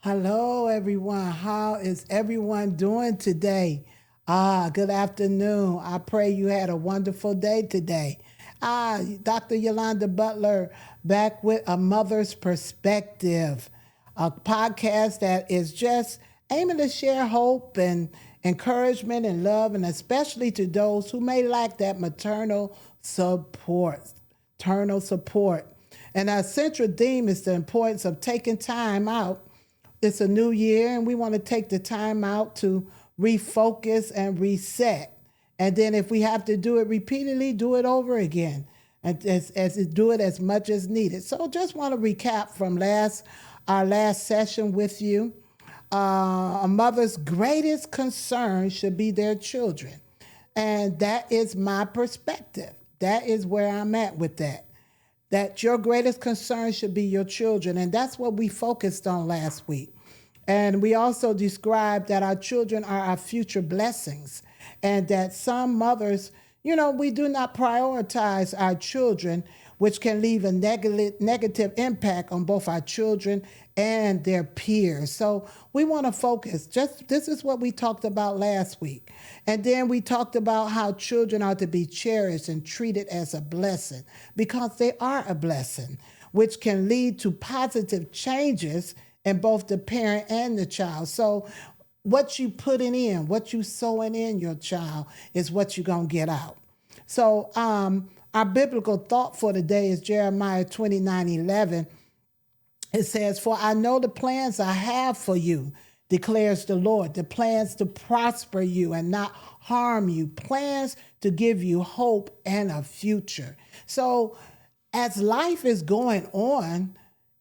Hello, everyone. How is everyone doing today? Good afternoon. I pray you had a wonderful day today. Dr. Yolanda Butler back with A Mother's Perspective, a podcast that is just aiming to share hope and encouragement and love, and especially to those who may lack that maternal support. And our central theme is the importance of taking time out. It's a new year, and we want to take the time out to refocus and reset. And then, if we have to do it repeatedly, do it over again, and do it as much as needed. So, just want to recap from our last session with you. A mother's greatest concern should be their children, and that is my perspective. That is where I'm at with that. That your greatest concern should be your children. And that's what we focused on last week. And we also described that our children are our future blessings, and that some mothers, we do not prioritize our children, which can leave a negative impact on both our children and their peers. So we want to focus. This is what we talked about last week. And then we talked about how children are to be cherished and treated as a blessing because they are a blessing, which can lead to positive changes in both the parent and the child. So what you putting in, what you sowing in your child is what you're going to get out. So our biblical thought for today is Jeremiah 29:11. It says, "For I know the plans I have for you, declares the Lord, the plans to prosper you and not harm you, plans to give you hope and a future." So as life is going on,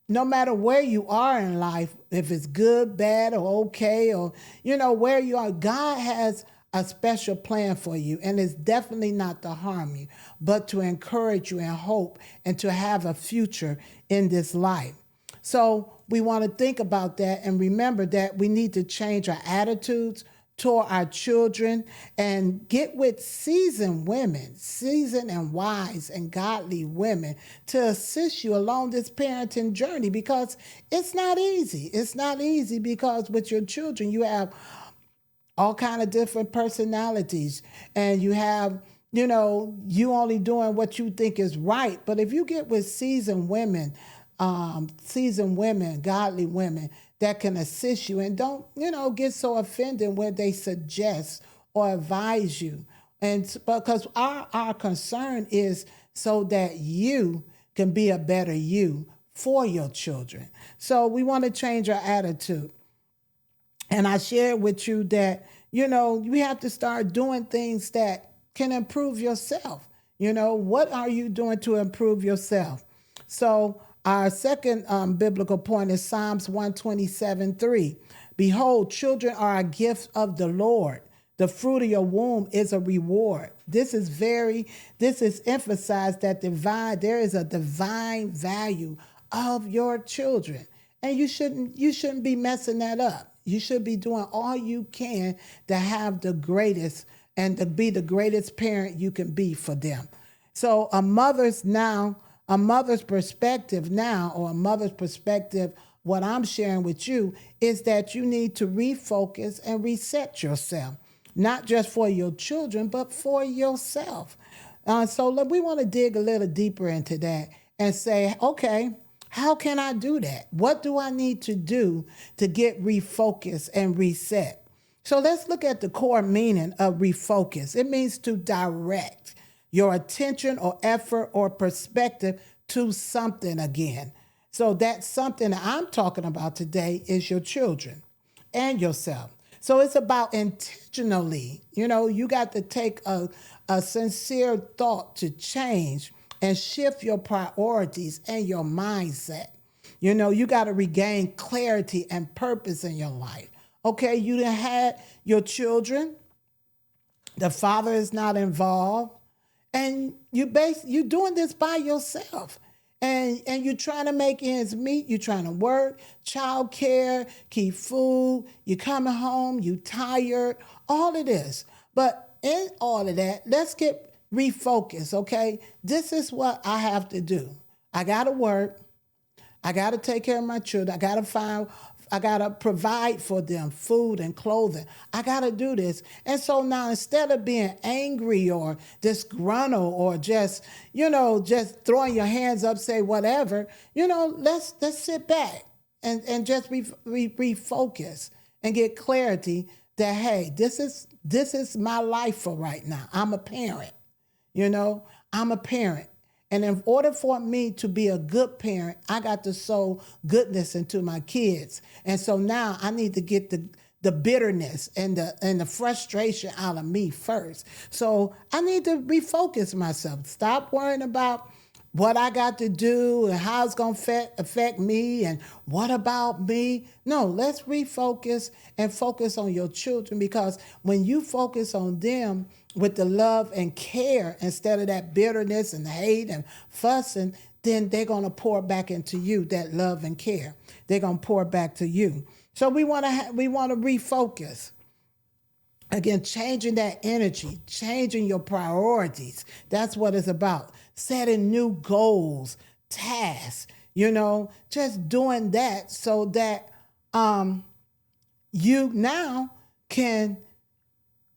no matter where you are in life, if it's good, bad, or okay, or where you are, God has a special plan for you. And it's definitely not to harm you, but to encourage you and hope and to have a future in this life. So we want to think about that and remember that we need to change our attitudes toward our children and get with seasoned women, seasoned and wise and godly women to assist you along this parenting journey, because it's not easy. It's not easy because with your children, you have all kind of different personalities, and you have you only doing what you think is right. But if you get with seasoned women, godly women that can assist you, and don't get so offended when they suggest or advise you, and because our concern is so that you can be a better you for your children. So we want to change our attitude. And I shared with you that, you have to start doing things that can improve yourself. What are you doing to improve yourself? So our second biblical point is Psalms 127:3. "Behold, children are a gift of the Lord. The fruit of your womb is a reward." This is emphasized that there is a divine value of your children. And you shouldn't be messing that up. You should be doing all you can to have the greatest and to be the greatest parent you can be for them. So a mother's perspective now, or a mother's perspective, what I'm sharing with you is that you need to refocus and reset yourself, not just for your children, but for yourself. So we want to dig a little deeper into that and say, okay, how can I do that? What do I need to do to get refocused and reset? So let's look at the core meaning of refocus. It means to direct your attention or effort or perspective to something again. So that something that I'm talking about today is your children and yourself. So it's about intentionally, you got to take a sincere thought to change and shift your priorities and your mindset. You got to regain clarity and purpose in your life. Okay, you done had your children, the father is not involved, and you're doing this by yourself. And you're trying to make ends meet. You're trying to work, child care, keep food. You're coming home, you tired, all of this. But in all of that, let's get refocused, okay? This is what I have to do. I got to work. I got to take care of my children. I got to I gotta provide for them food and clothing. I gotta do this. And so now instead of being angry or disgruntled or just, just throwing your hands up, say whatever, let's sit back and just refocus and get clarity that, hey, this is my life for right now. I'm a parent, I'm a parent. And in order for me to be a good parent, I got to sow goodness into my kids. And so now I need to get the bitterness and the frustration out of me first. So I need to refocus myself. Stop worrying about what I got to do and how it's going to affect me and what about me. No, let's refocus and focus on your children, because when you focus on them with the love and care instead of that bitterness and hate and fussing, then they're going to pour back into you that love and care. They're going to pour back to you. So we want to refocus. Again, changing that energy, changing your priorities. That's what it's about. Setting new goals, tasks, just doing that so that you now can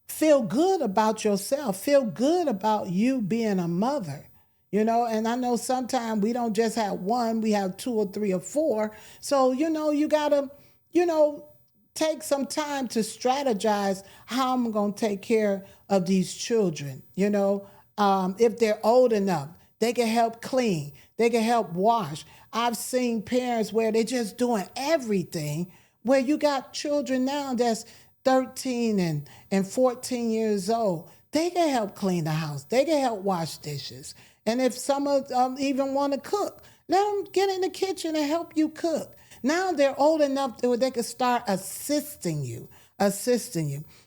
feel good about yourself, feel good about you being a mother. And I know sometimes we don't just have one, we have two or three or four. So, you gotta, take some time to strategize how I'm going to take care of these children. If they're old enough, they can help clean, they can help wash. I've seen parents where they're just doing everything, where you got children now that's 13 and 14 years old. They can help clean the house, they can help wash dishes. And if some of them even want to cook, let them get in the kitchen and help you cook. Now they're old enough that they can start assisting you.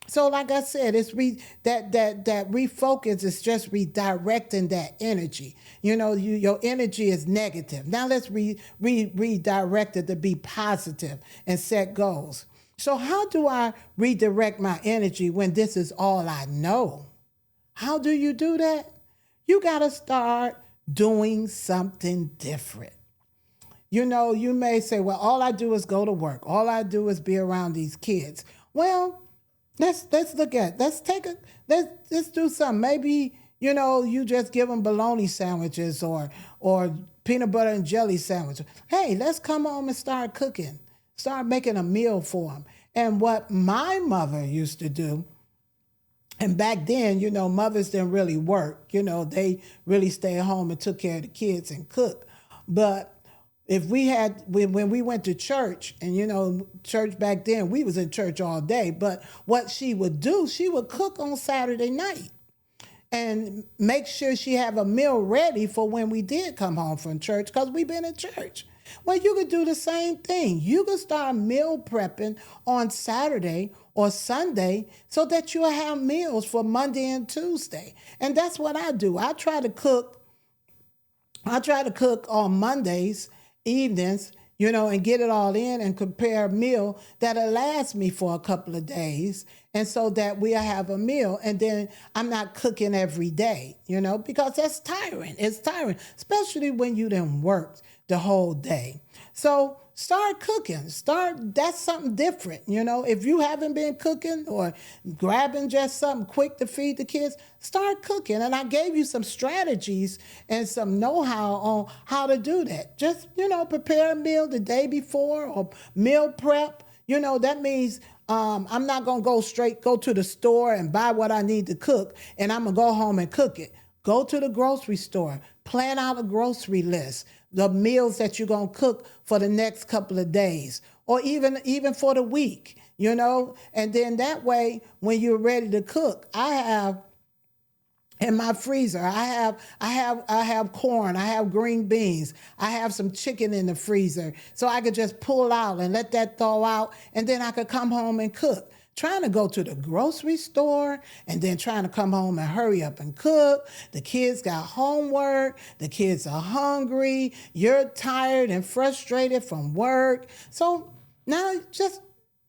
So like I said, it's that refocus is just redirecting that energy. Your energy is negative. Now let's redirect it to be positive and set goals. So how do I redirect my energy when this is all I know? How do you do that? You got to start doing something different. You may say, well, all I do is go to work. All I do is be around these kids. Well, let's look at it. Let's do something. Maybe, you just give them bologna sandwiches or peanut butter and jelly sandwiches. Hey, let's come home and start cooking. Start making a meal for them. And what my mother used to do, and back then, mothers didn't really work. They really stayed home and took care of the kids and cooked. But if when we went to church, and church back then, we was in church all day, but what she would do, she would cook on Saturday night and make sure she have a meal ready for when we did come home from church, because we've been in church. Well, you could do the same thing. You could start meal prepping on Saturday or Sunday so that you'll have meals for Monday and Tuesday. And that's what I do. I try to cook on Mondays evenings, and get it all in and prepare a meal that'll last me for a couple of days. And so that we'll have a meal. And then I'm not cooking every day, because that's tiring. It's tiring, especially when you done worked the whole day. So start cooking. That's something different. If you haven't been cooking or grabbing just something quick to feed the kids, start cooking. And I gave you some strategies and some know-how on how to do that. Just, prepare a meal the day before or meal prep. That means I'm not going to go to the store and buy what I need to cook, and I'm going to go home and cook it. Go to the grocery store, plan out a grocery list, the meals that you're going to cook for the next couple of days, or even for the week, and then that way, when you're ready to cook, I have in my freezer, I have corn, I have green beans, I have some chicken in the freezer, so I could just pull out and let that thaw out, and then I could come home and cook. Trying to go to the grocery store and then trying to come home and hurry up and cook. The kids got homework. The kids are hungry. You're tired and frustrated from work. So now just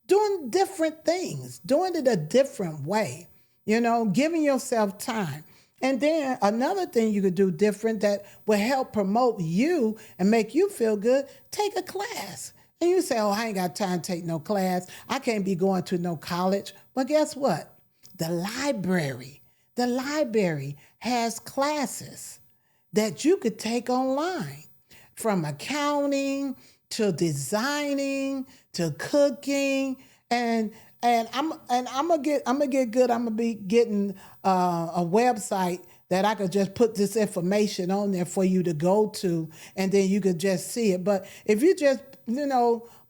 doing different things, doing it a different way, giving yourself time. And then another thing you could do different that will help promote you and make you feel good, take a class. And you say, oh, I ain't got time to take no class. I can't be going to no college. But guess what? The library has classes that you could take online, from accounting to designing to cooking, and I'm gonna get good. I'm gonna be getting a website that I could just put this information on there for you to go to, and then you could just see it. But if you just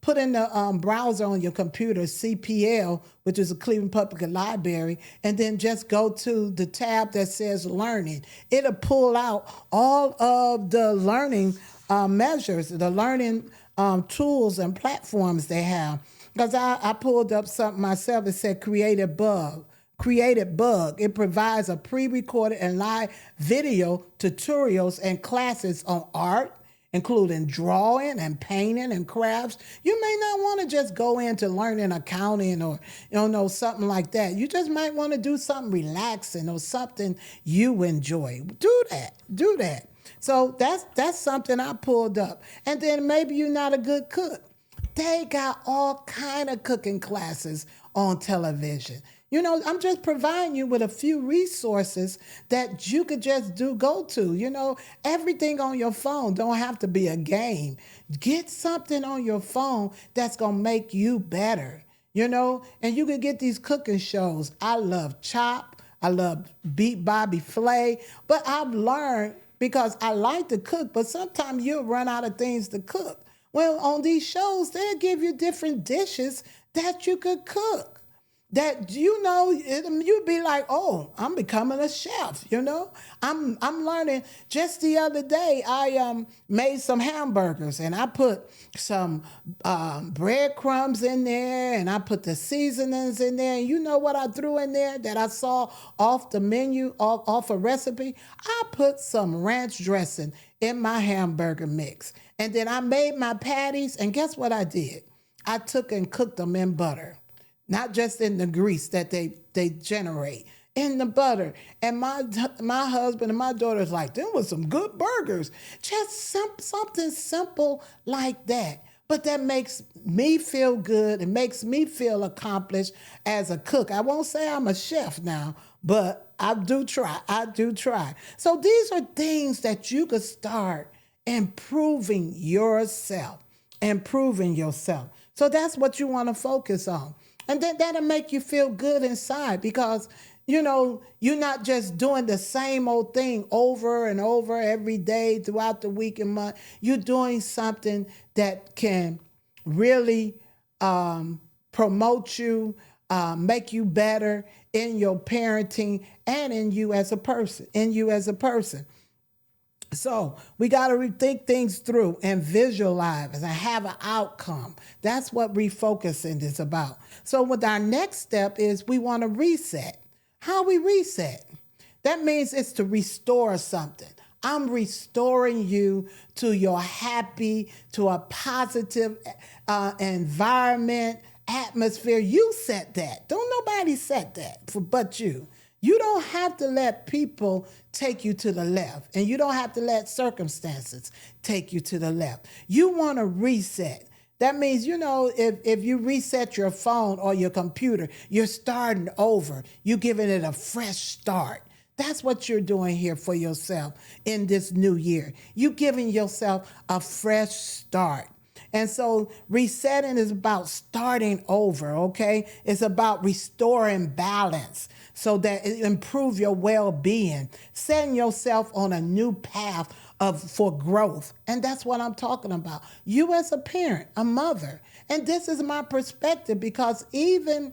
put in the browser on your computer, CPL, which is the Cleveland Public Library, and then just go to the tab that says learning. It'll pull out all of the learning measures, the learning tools and platforms they have. Because I pulled up something myself. It said Creative Bug. It provides a pre-recorded and live video tutorials and classes on art, including drawing and painting and crafts. You may not want to just go into learning accounting or something like that. You just might want to do something relaxing or something you enjoy. Do that. So that's something I pulled up. And then maybe you're not a good cook. They got all kind of cooking classes on television. I'm just providing you with a few resources that you could just go to. Everything on your phone don't have to be a game. Get something on your phone that's going to make you better, and you can get these cooking shows. I love Chop. I love Beat Bobby Flay, but I've learned, because I like to cook, but sometimes you'll run out of things to cook. Well, on these shows, they'll give you different dishes that you could cook. That you'd be like, oh, I'm becoming a chef. I'm learning. Just the other day, I made some hamburgers, and I put some breadcrumbs in there, and I put the seasonings in there. And you know what I threw in there that I saw off the menu, off a recipe? I put some ranch dressing in my hamburger mix, and then I made my patties. And guess what I did? I took and cooked them in butter. Not just in the grease that they generate, in the butter. And my husband and my daughter's like, them was some good burgers. Just something simple like that. But that makes me feel good. It makes me feel accomplished as a cook. I won't say I'm a chef now, but I do try. So these are things that you could start improving yourself. So that's what you want to focus on. And then that'll make you feel good inside, because, you're not just doing the same old thing over and over every day throughout the week and month. You're doing something that can really promote you, make you better in your parenting and in you as a person. So we got to rethink things through and visualize and have an outcome. That's what refocusing is about. So with our next step is we want to reset. How we reset? That means it's to restore something. I'm restoring you to your happy, to a positive environment, atmosphere. You set that. Don't nobody set that but you. You don't have to let people take you to the left, and you don't have to let circumstances take you to the left. You want to reset. That means, if you reset your phone or your computer, you're starting over. You're giving it a fresh start. That's what you're doing here for yourself in this new year. You're giving yourself a fresh start. And so resetting is about starting over, okay? It's about restoring balance so that it improves your well-being, setting yourself on a new path for growth. And that's what I'm talking about. You as a parent, a mother. And this is my perspective, because even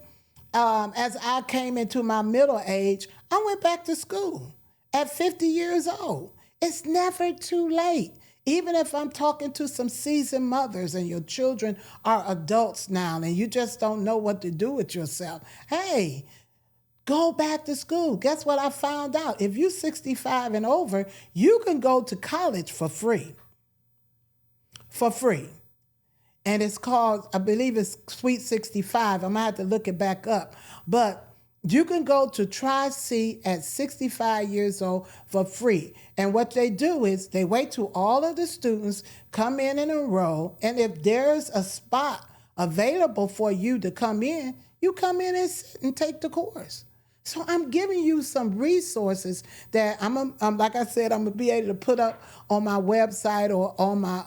as I came into my middle age, I went back to school at 50 years old. It's never too late. Even if I'm talking to some seasoned mothers and your children are adults now and you just don't know what to do with yourself, hey, go back to school. Guess what I found out? If you're 65 and over, you can go to college for free. And it's called, I believe it's Sweet 65. I'm going to have to look it back up. But You can go to Tri-C at 65 years old for free. And what they do is they wait till all of the students come in and enroll. And if there's a spot available for you to come in, you come in and sit and take the course. So I'm giving you some resources that like I said, I'm gonna be able to put up on my website or on my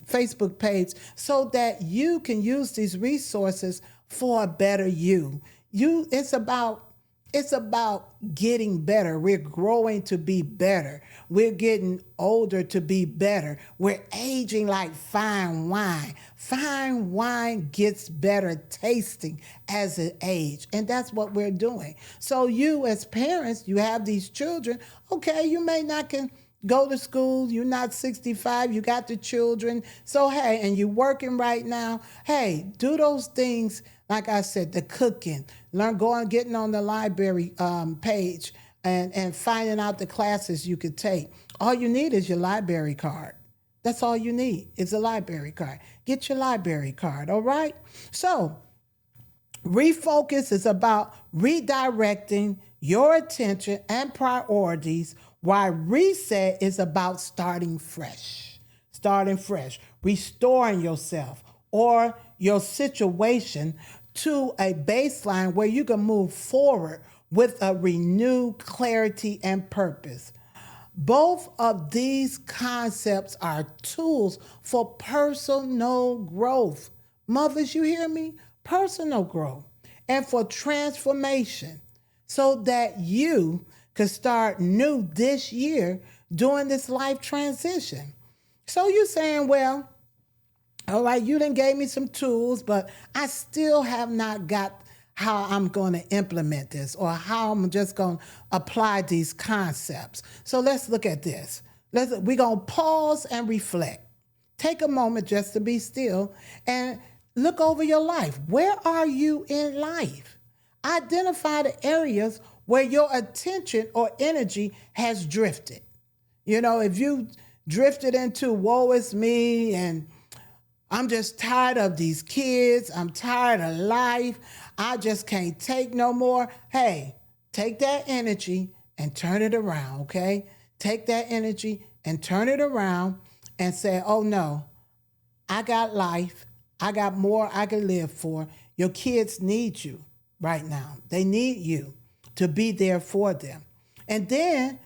Facebook page so that you can use these resources for a better you. It's about getting better. We're growing to be better. We're getting older to be better. We're aging like fine wine. Fine wine gets better tasting as it ages. And that's what we're doing. So you as parents, you have these children, okay, you may not can go to school, you're not 65, you got the children. So hey, and you're working right now. Hey, do those things. Like I said, the cooking, getting on the library page and finding out the classes you could take. All you need is your library card. That's all you need is a library card. Get your library card, all right? So refocus is about redirecting your attention and priorities, while reset is about starting fresh, restoring yourself or your situation to a baseline where you can move forward with a renewed clarity and purpose. Both of these concepts are tools for personal growth. Mothers, you hear me? Personal growth and for transformation so that you could start new this year during this life transition. So you're saying, well, all right, you done gave me some tools, but I still have not got how I'm going to implement this or how I'm just going to apply these concepts. So let's look at this. We're going to pause and reflect. Take a moment just to be still and look over your life. Where are you in life? Identify the areas where your attention or energy has drifted. You know, if you drifted into woe is me and I'm just tired of these kids. I'm tired of life. I just can't take no more. Hey, take that energy and turn it around, okay? Take that energy and turn it around and say, oh no, I got life. I got more I can live for. Your kids need you right now. They need you to be there for them. And then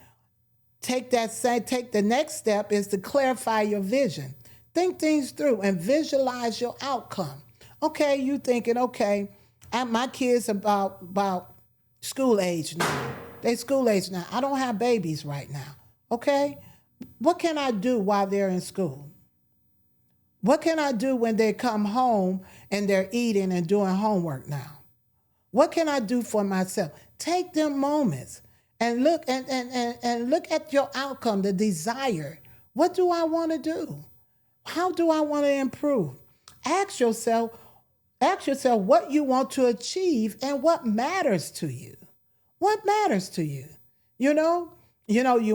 take the next step is to clarify your vision. Think things through and visualize your outcome. Okay, you thinking, okay, my kids about school age now. They school age now. I don't have babies right now. Okay? What can I do while they're in school? What can I do when they come home and they're eating and doing homework now? What can I do for myself? Take them moments and look and look at your outcome, the desire. What do I want to do? How do I want to improve? Ask yourself what you want to achieve and what matters to you. What matters to you? You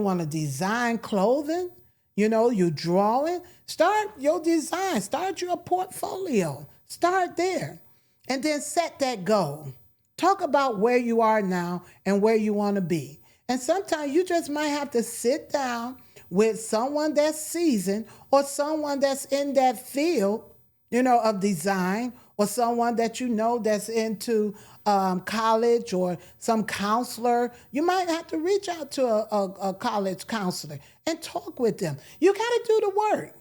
want to design clothing. You're drawing. Start your design. Start your portfolio. Start there. And then set that goal. Talk about where you are now and where you want to be. And sometimes you just might have to sit down with someone that's seasoned or someone that's in that field, of design, or someone that that's into college or some counselor. You might have to reach out to a college counselor and talk with them. You got to do the work.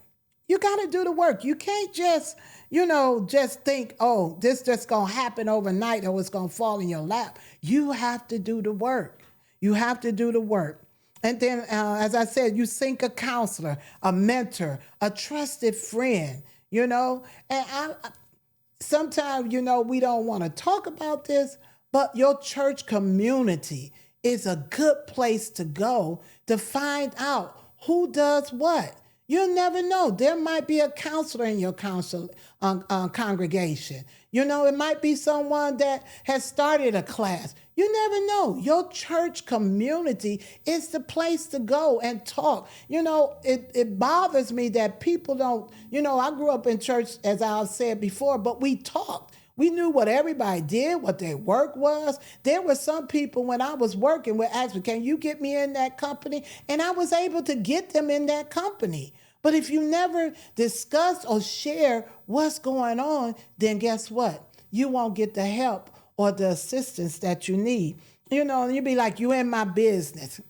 You got to do the work. You can't just, just think, oh, this just going to happen overnight or it's going to fall in your lap. You have to do the work. You have to do the work. And then, as I said, you seek a counselor, a mentor, a trusted friend, And sometimes, we don't want to talk about this, but your church community is a good place to go to find out who does what. You'll never know. There might be a counselor in your congregation. It might be someone that has started a class. You never know. Your church community is the place to go and talk. It bothers me that people don't, I grew up in church, as I said before, but we talked. We knew what everybody did, what their work was. There were some people when I was working would ask me, can you get me in that company? And I was able to get them in that company. But if you never discuss or share what's going on, then guess what? You won't get the help or the assistance that you need. You know, and you'd be like, you in my business.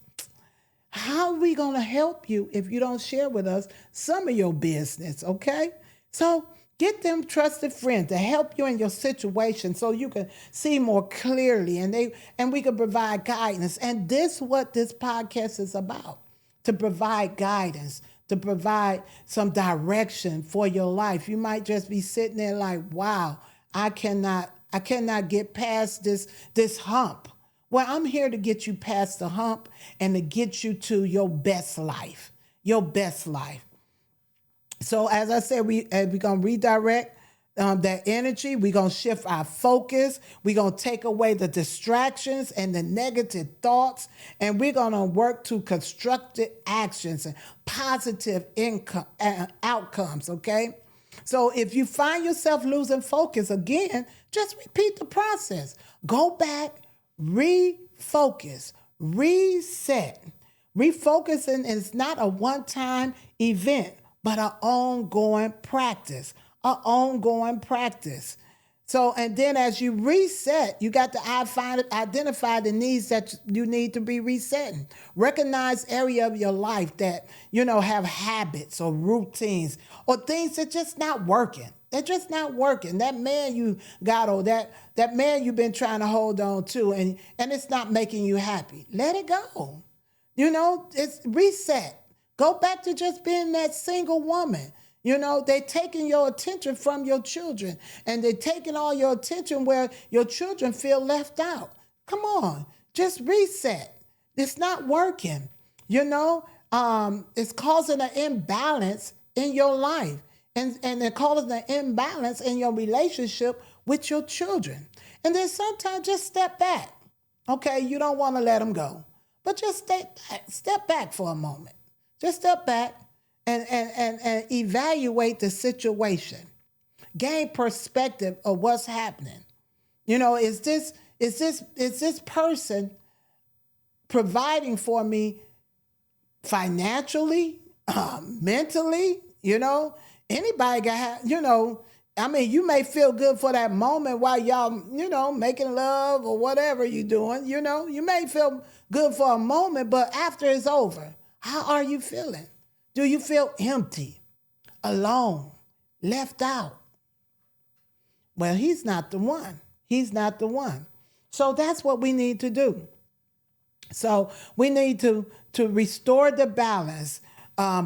How are we going to help you if you don't share with us some of your business, okay? So get them trusted friends to help you in your situation so you can see more clearly and we can provide guidance. And this is what this podcast is about, to provide guidance, to provide some direction for your life. You might just be sitting there like, wow, I cannot get past this hump. Well, I'm here to get you past the hump and to get you to your best life, your best life. So as I said, we're going to redirect that energy. We're going to shift our focus. We're going to take away the distractions and the negative thoughts, and we're going to work to constructive actions and positive outcomes, okay? So if you find yourself losing focus again, just repeat the process. Go back, refocus, reset. Refocusing is not a one-time event, but an ongoing practice, So, and then as you reset, you got to identify the needs that you need to be resetting. Recognize area of your life that, have habits or routines or things that just not working. They're just not working. That man you got, or that man you've been trying to hold on to, and it's not making you happy. Let it go. It's reset. Go back to just being that single woman. They're taking your attention from your children, and they're taking all your attention where your children feel left out. Come on, just reset. It's not working. It's causing an imbalance in your life, and it causes an imbalance in your relationship with your children. And then sometimes just step back. Okay, you don't want to let them go, but just step back for a moment. Just step back and evaluate the situation. Gain perspective of what's happening. Is this person providing for me financially, mentally? Anybody got, you may feel good for that moment while y'all, making love or whatever you're doing. You may feel good for a moment, but after it's over, how are you feeling? Do you feel empty, alone, left out? Well, he's not the one. He's not the one. So that's what we need to do. So we need to restore the balance,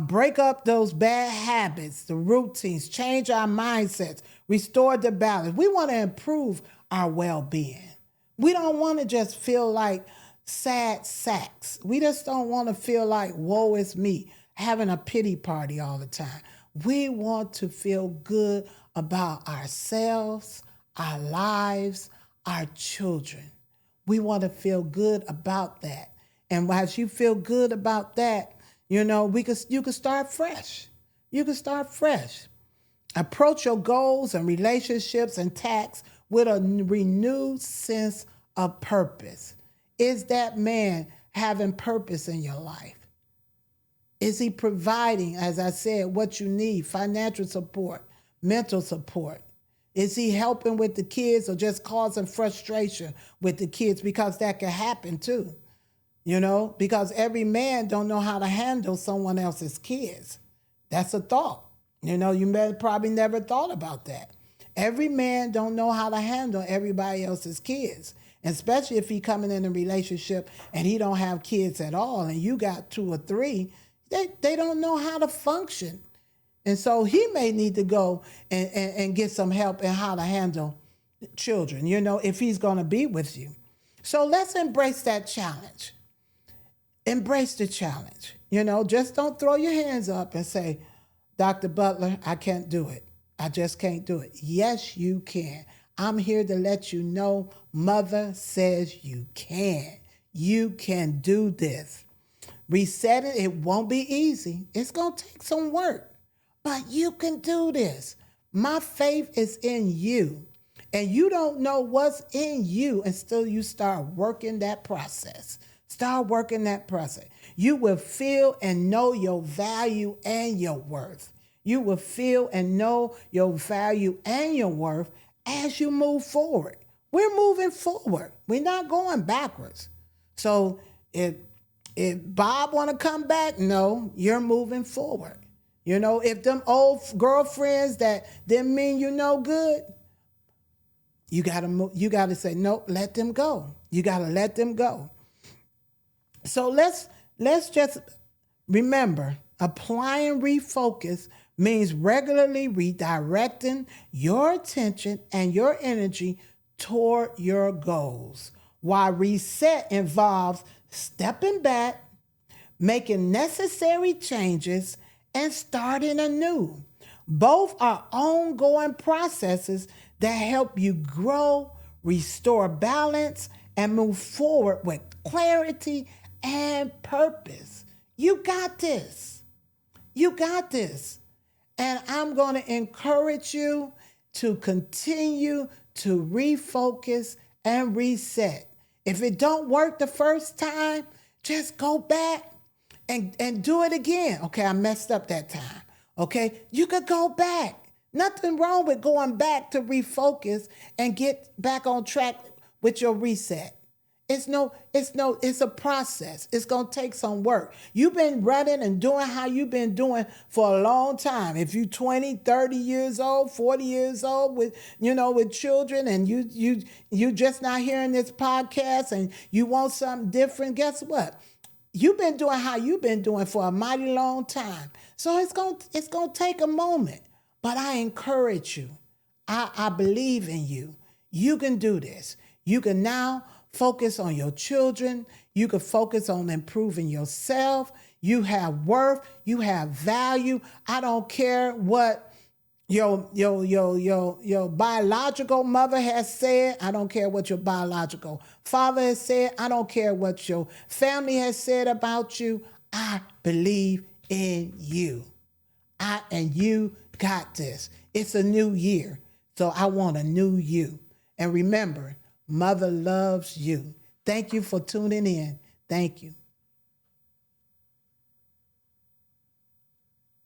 break up those bad habits, the routines, change our mindsets, restore the balance. We want to improve our well-being. We don't want to just feel like sad sacks. We just don't want to feel like woe is me, having a pity party all the time. We want to feel good about ourselves, our lives, our children. We want to feel good about that. And as you feel good about that, you can start fresh. You can start fresh. Approach your goals and relationships and tasks with a renewed sense of purpose. Is that man having purpose in your life? Is he providing, as I said, what you need, financial support, mental support? Is he helping with the kids or just causing frustration with the kids? Because that can happen too, because every man don't know how to handle someone else's kids. That's a thought. You probably never thought about that. Every man don't know how to handle everybody else's kids, especially if he coming in a relationship and he don't have kids at all and you got 2 or 3. They don't know how to function. And so he may need to go and get some help in how to handle children, if he's going to be with you. So let's embrace that challenge. Embrace the challenge. Just don't throw your hands up and say, Dr. Butler, I can't do it. I just can't do it. Yes, you can. I'm here to let you know, Mother says you can. You can do this. Resetting, it won't be easy. It's going to take some work, but you can do this. My faith is in you. And you don't know what's in you until you start working that process. Start working that process. You will feel and know your value and your worth. You will feel and know your value and your worth as you move forward. We're moving forward. We're not going backwards. So if Bob want to come back, no, you're moving forward. You know, if them old girlfriends that didn't mean you no good, you gotta say, nope, let them go. You gotta let them go. So let's just remember, applying refocus means regularly redirecting your attention and your energy toward your goals, while reset involves stepping back, making necessary changes, and starting anew. Both are ongoing processes that help you grow, restore balance, and move forward with clarity and purpose. You got this. You got this. And I'm going to encourage you to continue to refocus and reset. If it don't work the first time, just go back and do it again. Okay, I messed up that time. Okay, you could go back. Nothing wrong with going back to refocus and get back on track with your reset. It's a process. It's going to take some work. You've been running and doing how you've been doing for a long time. If you're 20, 30 years old, 40 years old with children, and you just not hearing this podcast and you want something different, guess what? You've been doing how you've been doing for a mighty long time. So it's going to take a moment. But I encourage you. I believe in you. You can do this. You can now focus on your children. You can focus on improving yourself. You have worth. You have value. I don't care what your biological mother has said. I don't care what your biological father has said. I don't care what your family has said about you. I believe in you. And you got this. It's a new year. So I want a new you. And remember, Mother loves you. Thank you for tuning in. Thank you.